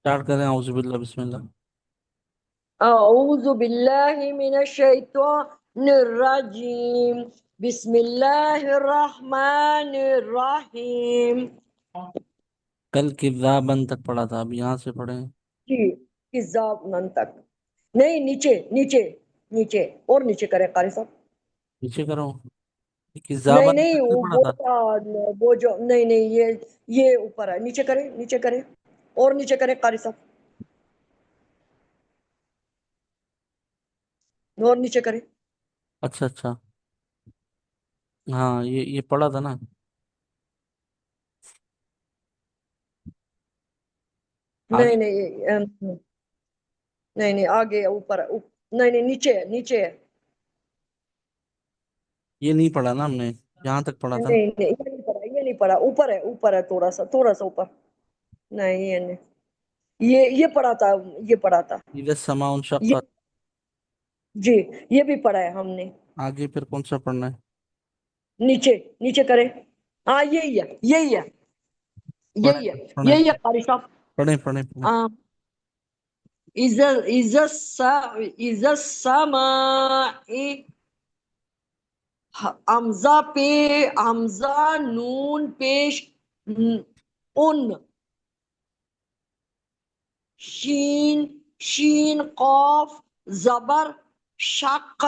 Start کریں اعوذ باللہ بسم اللہ. أعوذ بالله من الشيطان الرجيم بسم الله الرحمن الرحيم. کل کذابن تک پڑھا تھا، اب یہاں سے پڑھیں. جی کذاب من تک نہیں، نیچے نیچے نیچے اور نیچے کرے قاری صاحب. نیچے کرو. نہیں کذابن نہیں تک نہیں پڑھا تھا. وہ جو نہیں نہیں یہ اوپر ہے، نیچے کرے نیچے کرے اور نیچے کرے قاری صاحب اور نیچے کرے. اچھا اچھا، ہاں یہ پڑھا تھا نا. نہیں آگے نہیں نہیں نہیں آگے اوپر نہیں نہیں نیچے نیچے. یہ نہیں پڑھا نا ہم نے، یہاں تک پڑھا تھا. نہیں نہیں یہ نہیں پڑا، یہ نہیں پڑا، اوپر ہے تھوڑا سا اوپر. نہیں یہ نہیں، یہ پڑھا تھا، یہ پڑھا تھا اذا السماء یہ. انشقت. جی یہ بھی پڑھا ہے ہم نے. آگے پھر کون سا پڑھنا ہے؟ نیچے نیچے کرے. ہاں یہی ہے یہی ہے پڑھیں یہی ہے پڑھیں یہی ہے قاری صاحب. پڑھیں پڑھیں پڑھیں. اذا السماء حمزہ پہ حمزہ نون پیش ان شین قاف زبر شق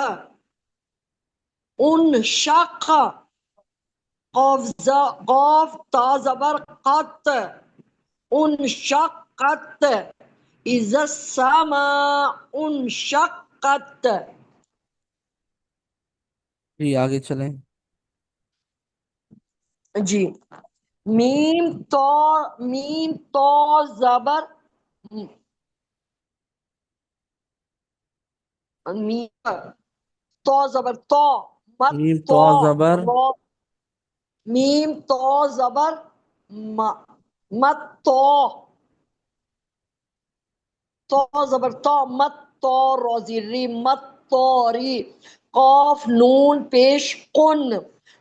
ان شق قاف تا زبر قط ان شقت اذا السماء انشقت. جی آگے چلیں. جی میم تو زبر میم تو زبر تو مت میم تو تو زبر رو میم تو زبر مت تو زبر تو مت تو روزی ری مت توری قاف نون پیش کن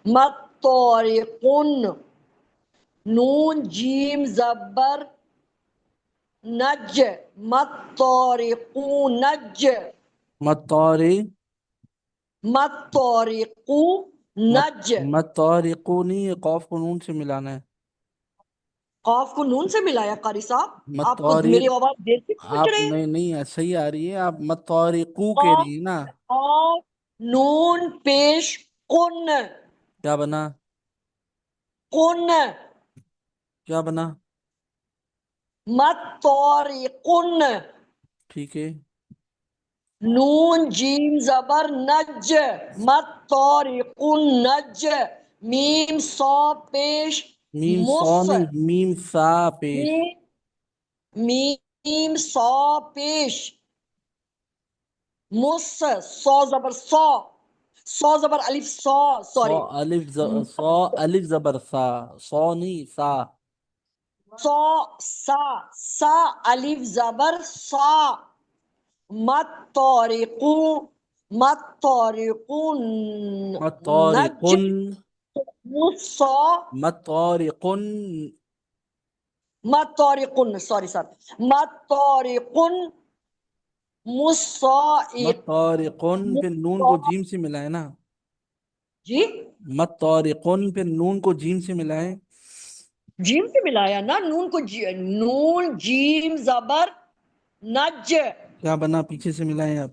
مت توری کن نون جیم زبر نج مت توری نج مطاری مت توری نج. مطارقونی، یہ قوف کو نون سے ملانا ہے. قاف کو نون سے ملایا قاری صاحب؟ آپ کو مطارق، میری آواز دیر سے پہنچ آپ رہے ہیں؟ نہیں صحیح آ رہی ہے، آپ مطارقو کہہ قاف رہی ہیں نا. قاف نون پیش کن کیا بنا؟ کن کیا بنا؟ مت توری کن ٹھیک ہے. نون جیم زبر نج مت توری کن نج میم سو پیش میم سو مس نہیں، میم سا پیش. میم سو پیش مس سو زبر سو زبر الف سو سوری الف سو الف زبر سا، سو نہیں سا. سا الف زبر سا مت طارقو نج مطارقن مصا مطارقن مت طارقن سوری مت طارقن مصائق مطارقن، پھر نون کو جیم سے ملائے نا. جی مطارقن پھر نون کو جیم سے ملائے. جیم سے ملایا نا نون کو نون جیم زبر نج کیا بنا؟ پیچھے سے ملائے آپ.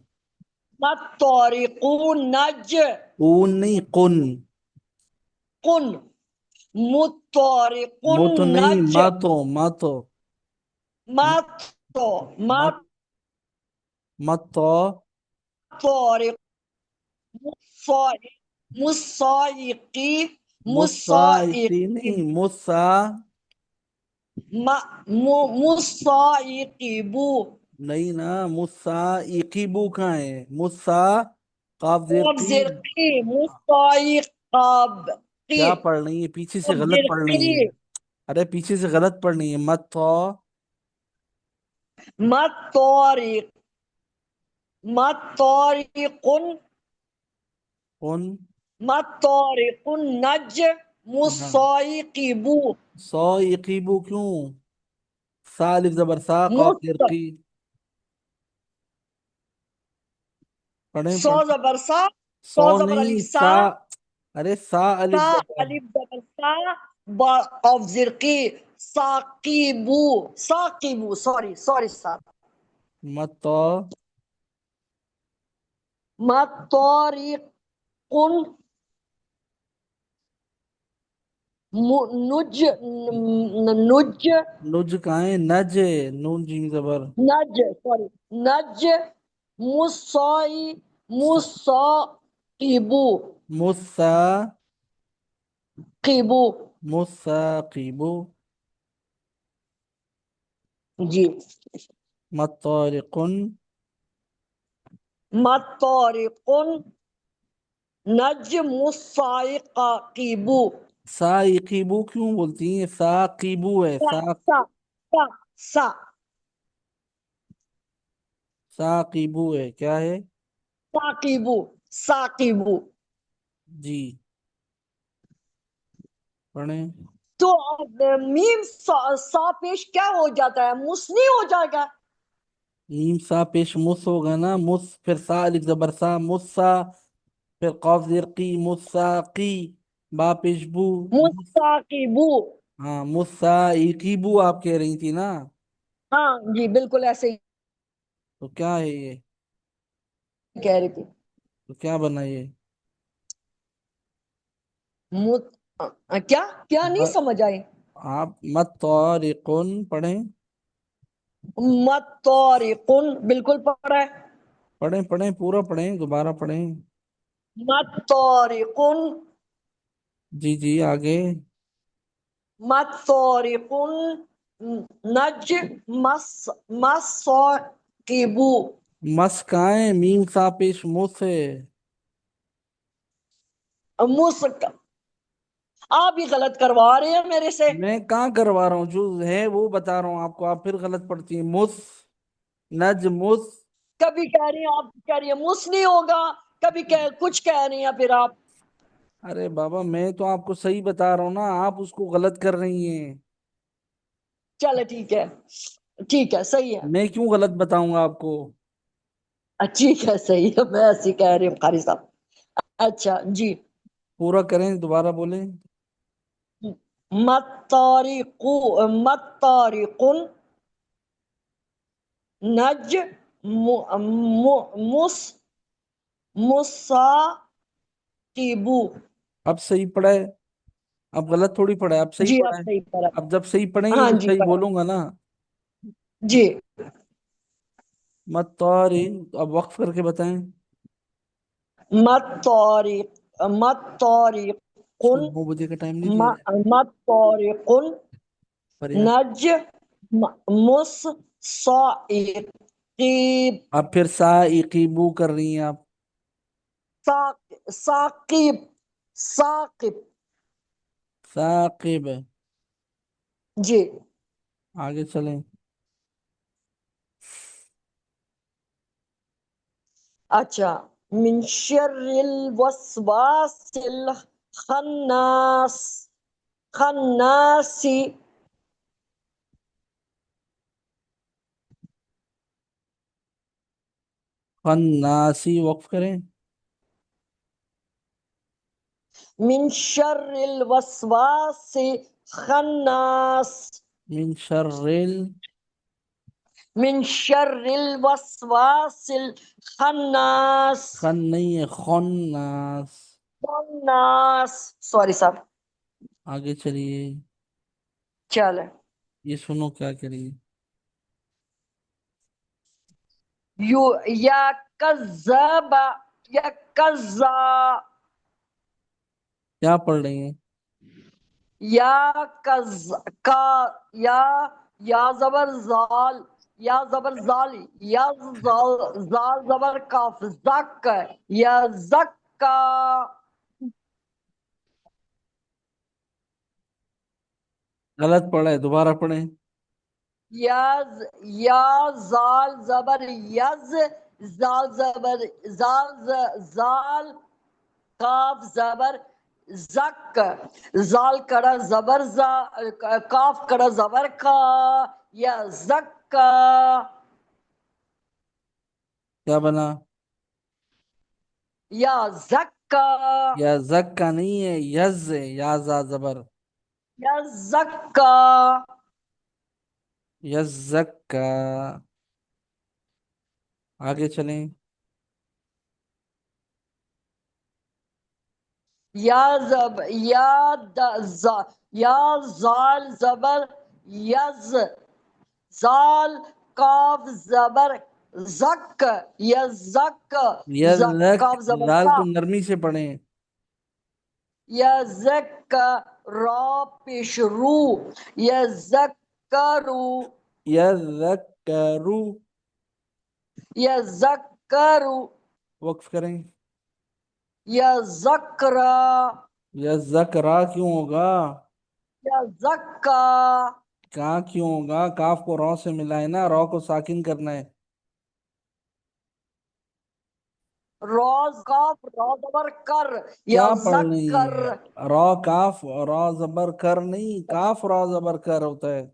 مت طارقون نج اون نہیں، قن. کن مطارقن مو تو نہیں، نج ماتو مت مت متو طارق مصائقی مسائقی مصائقی نہیں، مسا مصائقی بو نہیں نا، مسائقی بو کہاں ہے؟ مسا قاف زیر قی. زرقی مصائقاب کیا پڑھ رہی ہے؟ پیچھے سے غلط پڑھ رہی زرقی ہے. ارے پیچھے سے غلط پڑھ رہی ہے. متو مت طارق مت طارقن قن. مت طارقن نج مصائقی بو سائقی بو کیوں؟ سا الف زبر سا قاف زیر مست قی. پڑھیں سو پڑھیں. زبر سا، سو سو زبر نہیں الف سا، سا. ارے سا الف سا زبر. الف زبر سا، با قاف زرقی، ساقیبو، ساقیبو، سوری سوری سر، متو مطارق، نج، نج، نج کہاں ہے؟ نج نون جیم زبر. نج، سوری نج، مصائی، مصاقبو، مسا قیبو، مساقیبو. جی، مطارق. مطارق، نجم الصائقیبو، سائقیبو کیوں بولتی ہیں؟ ساقیبو ہے. سا سا سا سا، ساقیبو ہے. کیا ہے؟ ساقیبو، ساقیبو. جی پڑھیں. تو اب میم سا, سا پیش کیا ہو جاتا ہے؟ مسنی ہو جائے گا. میم سا پیش مس ہوگا نا. مس پھر سا الف زبر سا مسا، پھر قاف زیر قی مساقی، با پیش بو. مستاقیبو. ہاں مسائقیبو آپ کہہ رہی تھی نا. ہاں جی بالکل ایسے ہی تو کیا ہے یہ؟ کہہ رہی تھی. تو کیا بنا یہ؟ مت کیا کیا نہیں سمجھ آئی؟ آپ مطارقن پڑھیں. مطارقن بالکل پڑھا ہے. پڑھیں پڑھیں پورا پڑھیں، دوبارہ پڑھیں. مطارقن، جی جی آگے. مطارقن، نج، مصاقبو. مس کہاں ہے؟ میم سا پیش مس ہے. مسک، آپ بھی غلط کروا رہے ہیں میرے سے. میں کہاں کروا رہا ہوں؟ جو ہے وہ بتا رہا ہوں آپ کو، آپ پھر غلط پڑھتی ہیں. مس نج مس. کبھی کہہ رہی ہیں آپ، کہہ رہی ہیں مس نہیں ہوگا، کبھی کچھ کہہ رہی ہیں پھر آپ. ارے بابا میں تو آپ کو صحیح بتا رہا ہوں نا، آپ اس کو غلط کر رہی ہیں. چلے ٹھیک ہے، ٹھیک ہے صحیح ہے. میں کیوں غلط بتاؤں گا آپ کو؟ ٹھیک ہے صحیح ہے، میں ایسے کہہ رہی ہوں قاری صاحب. اچھا جی. پورا کریں، دوبارہ بولیں. مطارق، مطارق، نج، مس، مصاقبو. اب صحیح پڑھا ہے؟ اب غلط تھوڑی پڑھا ہے، اب صحیح جی پڑھا آپ ہے. صحیح پڑھا. اب جب صحیح پڑھیں گے ہاں تو جی صحیح پڑھا. بولوں گا نا. جی. مطارق اب وقف کر کے بتائیں. مطارق، مطارق، اس کو 9 بجے کا ٹائم نہیں دیا جائے مطارق، پر یار. نج، مصاقب، اب پھر سائقیبو کر رہی ہیں آپ. ثاقب، ثاقب. ثاقب. جی. آگے چلیں. اچھا. من شر الوسواس الخناس، خناسی. خناسی وقف کریں. من شر الوسواس خناس، من شر من شر الوسواس الخناس. خن نہیں ہے، خناس. خناس، سوری صاحب. آگے چلیے. چلے. یہ سنو کیا کریے. یا کذاب، یا کذا، کیا پڑھ رہی ہیں؟ یا کز کا، یا زبر زال، یا زبر زالی، یا زال زبر کاف، زک، یا زکا. غلط پڑھا ہے، دوبارہ پڑھیں. یا زال زبر یز، زال زبر زال، زال کاف زبر زک، زال کرا زبر زا، کاف کرا زبر کا، یا زکا. کیا بنا؟ یا زکا. یا زک کا نہیں ہے، یز ہے، یا زا زبر. یا زکا. یز زک کا. آگے چلیں. یا زب، یا یا زال زبر یز، زال کاف زبر زک، یا زک. یز زک، کاف زبر زال کا. کو نرمی سے پڑھیں. یا زک، را پیش رو، یا زکرو. یز زک کرو. یا زکرو. وقف کریں. یا زکرا. یز زک را کیوں ہوگا؟ یا زکا. کہاں کیوں ہوگا؟ کاف کو رو سے ملا ہے نا، رو کو ساکن کرنا ہے. روز کاف را زبر کر، یا کیا پڑھ رہی زکر. ہے؟ را کاف، را زبر کر نہیں، کاف را زبر کر ہوتا ہے.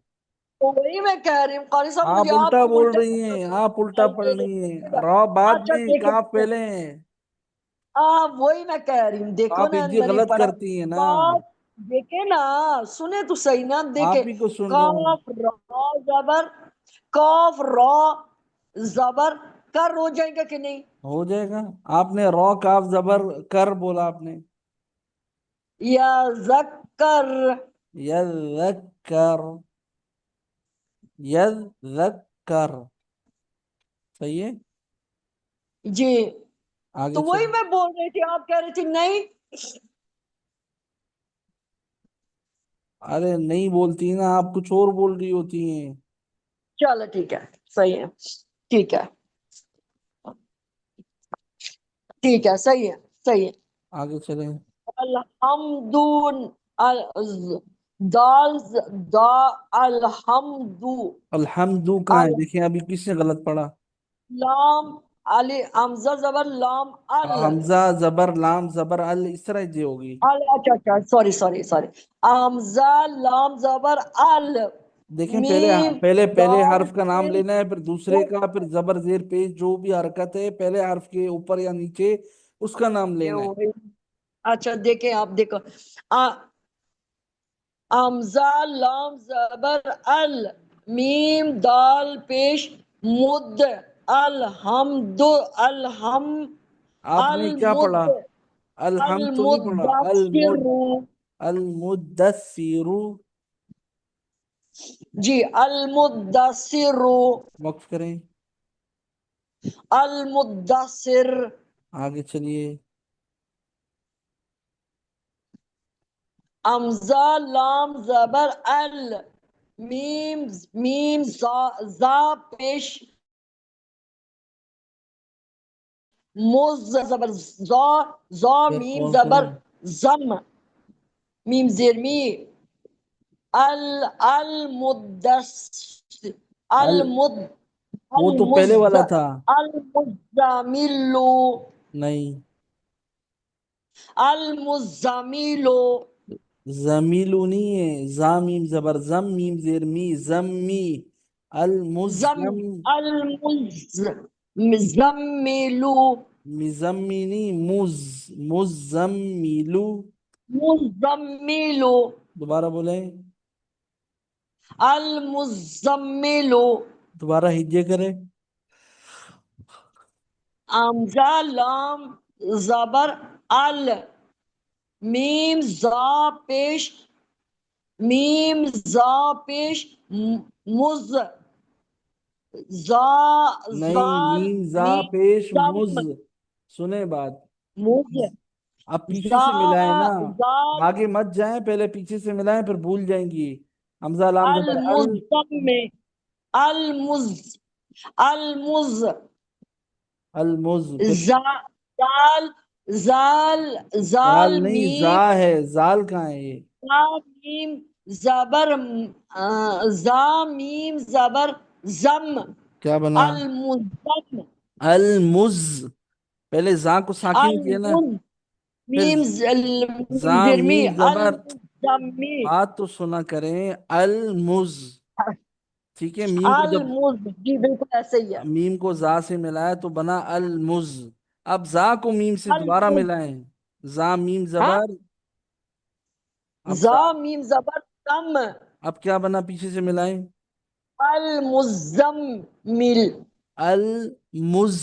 تو وہی میں کہہ رہی ہوں قاری صاحب، آپ مجھے الٹا آپ بول الٹا رہی ہیں، آپ الٹا پڑھ رہی ہیں. را بعد اچھا میں، دیکھیں، کاف پہلے ہیں. وہی میں کہہ رہی ہوں، دیکھو آپ نا ہجے میں نے غلط پڑھا. کرتی ہیں نا. کاف، دیکھیں نا، سنے تو صحیح نا، آپ دیکھیں. ہی کو سن رہا ہوں. کاف را زبر، کاف را زبر کر ہو جائے گا کہ نہیں؟ ہو جائے گا. آپ نے رو کاف زبر کر بولا آپ نے. یا زکر. یذکر. یذکر. صحیح ہے. جی. آگے تو وہی چلیں. میں بول رہی تھی، آپ کہہ رہی تھی نہیں. ارے نہیں بولتی نا آپ، کچھ اور بول رہی ہوتی ہیں. چلو ٹھیک ہے، صحیح ہے، ٹھیک ہے، ٹھیک ہے، صحیح ہے، صحیح ہے. آگے چلیں. الحمد، دال دا، الحمد. الحمد کہاں ہے؟ دیکھیں ابھی کس نے غلط پڑھا. لام علی حمزہ زبر لام حمزہ زبر لام زبر ال، اس طرح جی ہوگی. اچھا اچھا، سوری سوری سوری. حمزہ لام زبر ال، دیکھیں پہلے میم پہلے پہلے دال حرف کا نام لینا ہے، پھر دوسرے کا، پھر زبر زیر پیش جو بھی حرکت ہے پہلے حرف کے اوپر یا نیچے اس کا نام لینا ہے. اچھا دیکھیں، آپ دیکھو. حمزہ لام زبر ال، میم دال پیش مد، الحمد، الحم، آپ نے کیا المد، پڑھا؟ الحمد تو نہیں پڑھا. المدثر. المدثر. جی، المدثر. وقف کریں. المدثر. آگے چلیے. حمزہ لام زبر ال، میم میم زا پیش مز زبر زا، زا ایک میم کال زبر کریں. زم، میم زیر می. المدثر، ال المد، وہ تو پہلے المز، والا تھا. المزمل، نہیں، المزمل. زمیلو نہیں ہے. زامیم زبر زم، میم زیر می، زمی. زم، المزم. المزمل. مزمی نہیں، مزمیلو. مزمل. دوبارہ بولیں. المزمل. دوبارہ ہجے کریں. حمزہ لام زبر ال، میم زا پیش، میم زا پیش مز، زا نہیں، زال میم زا میم پیش زم، مز. سنیں بات. مز، اب پیچھے زا سے ملائیں نا. زال. آگے مت جائیں، پہلے پیچھے سے ملائیں پھر بھول جائیں گی. حمزہ لام زبر ال. المزم، المز، المز. المز. پھر زال، زال، زال زال نہیں، زا میم، ہے. زال کہاں ہے یہ؟ زا میم زبر زا میم زبر زم، کیا بنا؟ المزم. المز. پہلے زا کو ساکن کیے نا. المز، پھر میم میم زا زرمی میم زبر، المزمی بات تو سنا کریں، المز، ٹھیک ہے، میم کو جب المز، جی بالکل ایسے ہی ہے. میم کو زا سے ملایا تو بنا المز، اب زا کو میم سے دوبارہ المز، ملائیں، زا میم ہاں، زبر، اب زا زا، میم زبر تم، اب کیا بنا پیچھے سے ملائیں، المزمل. المزملو،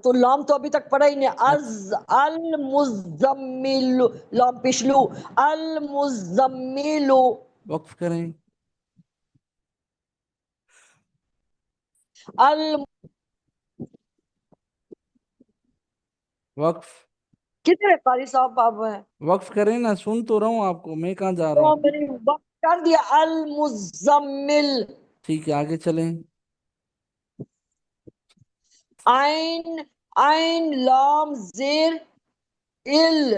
تو لام تو ابھی تک پڑا ہی نہیں. از المزمل، لام پشلو، المزمل. وقف کریں، الم وقف، کتنے قاری صاحب آپ ہیں؟ وقف کریں نا، سن تو رہا ہوں آپ کو، میں کہاں جا رہا تو ہوں. میں نے وقت کر دیا. المزمل. ٹھیک ہے آگے چلیں. عین، عین لام زیر ال،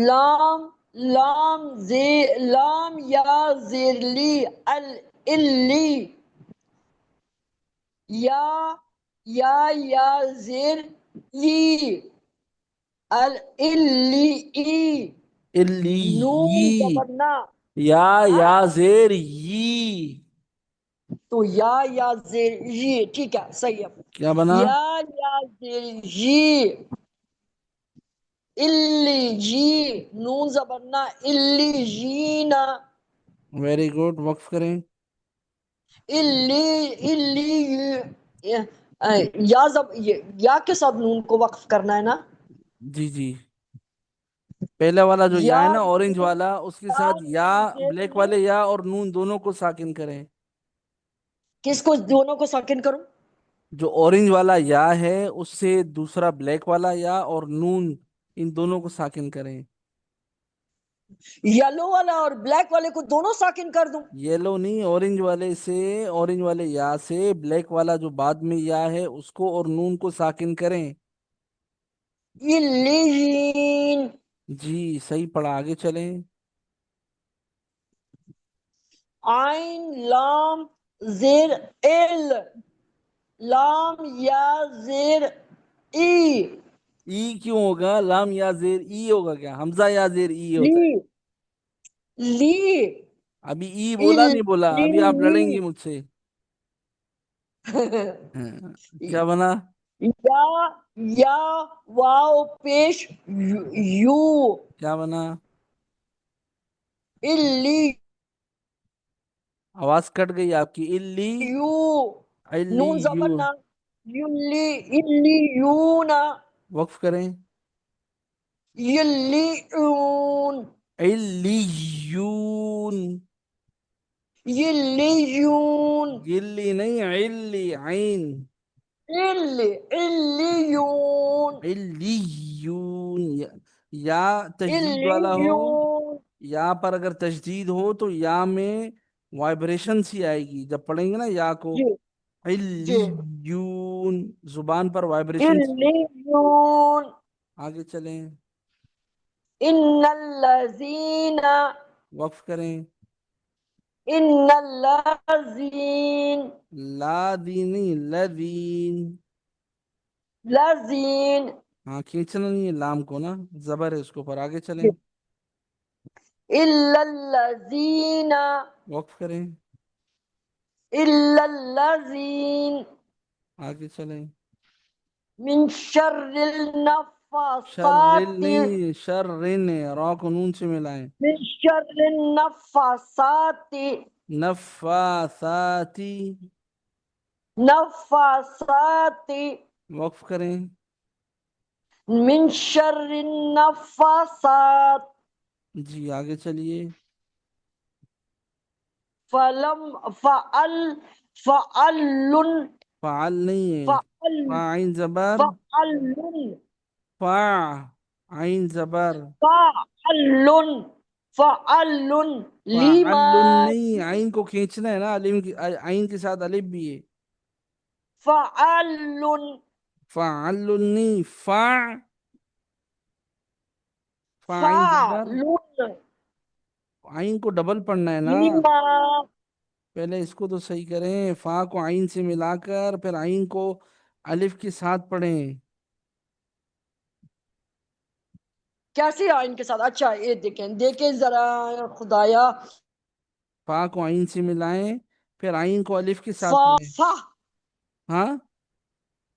لام، لام زیر، لام یا زیر لی، اللی، یا زیر ای، اللی ای. نون الی، زبرنا، یا ہاں، زیر یی، تو یا زیر جی، ٹھیک ہے صحیح ہے. کیا بنا، یا زیر جی، الی جی، نون زبرنا، الی جینا، ویری گڈ، وقف کریں. الی یا کے ساتھ نون کو وقف کرنا ہے نا. جی جی، پہلا والا جو یا یا ہے نا اورنج والا، اس کے ساتھ یا، زیر بلیک لی، والے یا اور نون دونوں کو ساکن کریں. کس کو دونوں کو ساکن کروں؟ جو اورنج والا یا ہے اس سے دوسرا بلیک والا یا اور نون، ان دونوں کو ساکن کریں. یلو والا اور بلیک والے کو دونوں ساکن کر دوں؟ یلو نہیں، اورنج والے سے، اورنج والے یا سے بلیک والا جو بعد میں یا ہے اس کو اور نون کو ساکن کریں. الیین، جی صحیح پڑھا، آگے چلیں. عین لام زیر ال، لام یا زیر ای، ای کیوں ہوگا، لام یا زیر ای ہوگا کیا، حمزہ یا زیر ای ہوتا ہے. لی، لی، ابھی ای بولا نہیں بولا، ابھی آپ لی. لڑیں گی مجھ سے. ہاں، کیا بنا، یا واو پیش یو، کیا بنا، الی آواز کٹ گئی آپ کی، الی، یو، الی نون یو، زبرنا، یلی، الی یونا، وقف کریں، یلی یون، علیون، یلی یون، گلی نہیں، علی عین، الی یون، علیون، یا تشدید الی والا ہو، یون. یا پر اگر تشدید ہو تو یا میں وائبریشن سی آئے گی جب پڑھیں گے نا یا کو، جی، جی، علیون، زبان پر وائبریشن سی. الی یون. آگے چلیں، ان الذین، وقف کریں، ان الذین، لا دینی لذین، لذین، ہاں کھینچنا نہیں ہے لام کو نا، زبر ہے اس کے اوپر، آگے چلیں، الا الذین، وقف کریں، الا الذین، آگے چلیں. من شر شرل النفاثات، نہیں، شرن ہے، را کو نون سے ملائیں، من شر النفاثات، نفاثاتی، نفاثات، وقف کریں، من شر النفاثات. جی آگے چلیے. فلم فعل، فعل، فعل نہیں ہے، فعل، فا عین زبر، فعل، فا عین زبر، فعل، فعل، فعل لما، نہیں، عین کو کھینچنا ہے نا، علم کی عین کے ساتھ الف بھی ہے. فعل، فعل نہیں، فا، فا عین زبر، فعل، عین کو ڈبل پڑھنا ہے نا. لما. پہلے اس کو تو صحیح کریں، فا کو عین سے ملا کر پھر عین کو الف کے ساتھ پڑھیں. کیسے آئین کے ساتھ؟ اچھا یہ دیکھیں دیکھیں ذرا خدایا. فا کو عین سے ملائیں، پھر عین کو الف کے ساتھ فا پڑھیں. فا ہاں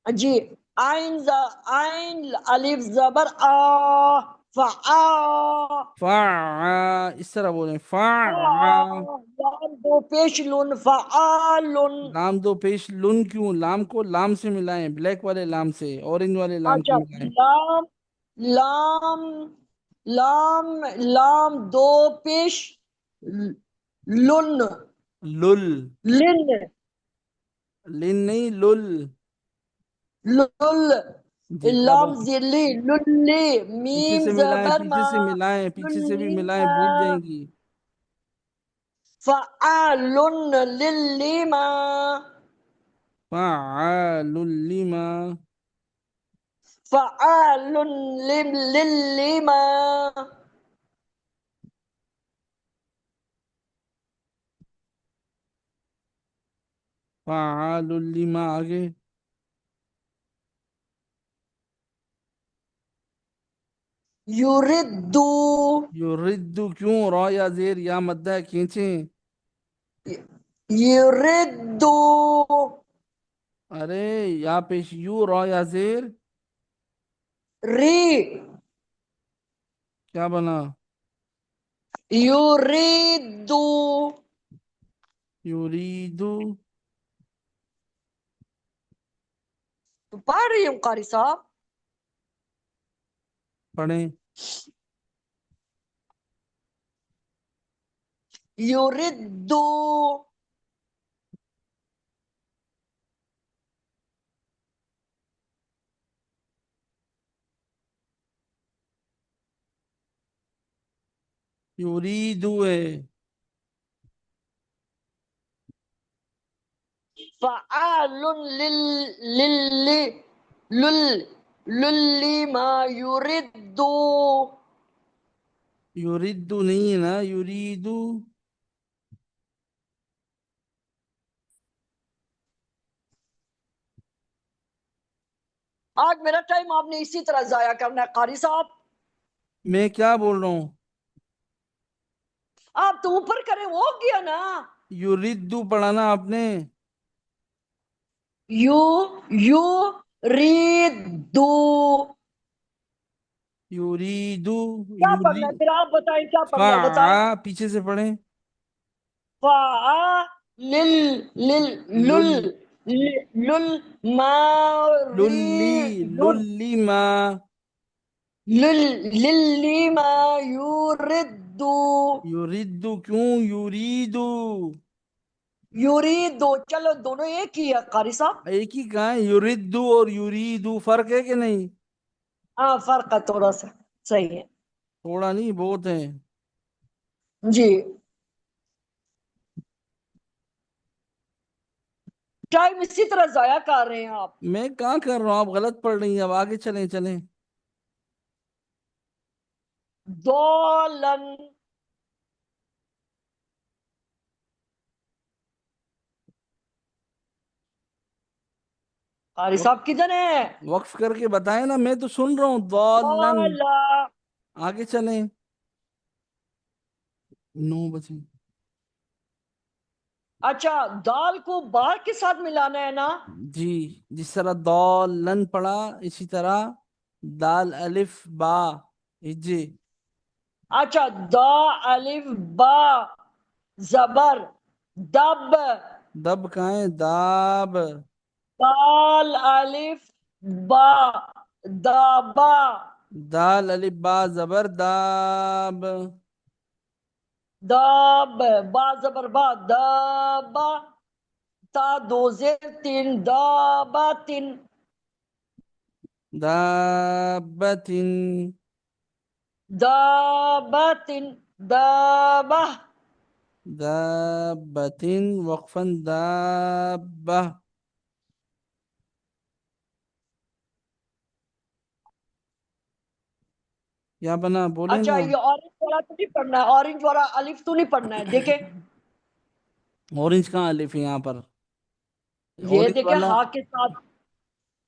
جی. عین الف زبر آ. فا فا، اس طرح بولیں فا. لام دو پیش لن فعال. لام دو پیش لن کیوں؟ لام کو لام سے ملائیں، بلیک والے لام سے، اورنج والے لام کو اچھا ملائیں. لام لام لام لام دو پیش لن لل، لن لن نہیں لل. لل. جی اب لام زلی للی پیچھے میم سے ملائیں، زبر ما پیچھے سے ملائیں، پیچھے سے بھی ملائیں، للیما بھول جائیں گی. فعال للیما فعال لما. فعال للیما. فعال لما آگے. یردو یردو کیوں؟ را یا زیر یا مدہ ہے، کھینچیں. یردو ارے یا پیش یو، را یا زیر ری کیا بنا؟ یریدو. یریدو. پڑھ رہی ہوں قاری صاحب. پڑھیں. یردو یریدو ہے. فعال لل للما یردو. یریدو نہیں ہے نا، یریدو. آج میرا ٹائم آپ نے اسی طرح ضائع کرنا ہے قاری صاحب. میں کیا بول رہا ہوں؟ آپ تو اوپر کریں وہ ہو گیا نا. یریدو پڑھانا آپ نے. یو یو ریدو. یریدو. کیا یوری پڑھنا ہے پھر آپ بتائیں کیا پڑھنا ہے بتائیں. فا، پیچھے سے پڑھیں. فا لل لل لل لل، لل ما للی، ریدو. للی ما. للیما یردو. یریدو کیوں؟ یریدو. یریدو. چلو دونوں ایک ہی ہے قاری صاحب. ایک ہی کہاں ہے؟ یریدو اور یریدو فرق ہے کہ نہیں؟ ہاں فرق ہے تھوڑا سا. صحیح ہے تھوڑا نہیں، بہت ہے. جی. ٹائم اسی طرح ضائع کر رہے ہیں آپ. میں کہاں کر رہا ہوں؟ آپ غلط پڑھ رہی ہیں. اب آگے چلیں چلیں. دولن. قاری صاحب کدھر ہیں؟ وقف کر کے بتائیں نا، میں تو سن رہا ہوں. ضالن. دولا. آگے چلیں. 9 بجے. اچھا دال کو با کے ساتھ ملانا ہے نا. جی، جس طرح ضالن پڑھا اسی طرح دال الف با ہجے. اچھا دا الف با زبر دب. دب کہاں ہے؟ داب. دال الف با دابا. دال الف با زبر داب. داب با زبر با دابا. تا دو زیر تین دابا تین. دابتن. دابا تین دابا. دابتن وقفا دابہ. کیا بنا؟ بولیں اچھا نا. یہ اورنج والا تو نہیں پڑھنا ہے. اورنج والا الف تو نہیں پڑھنا ہے. دیکھیں اورنج کہاں الف ہے یہاں پر؟ یہ اورنج دیکھیں والا، ہا کے ساتھ.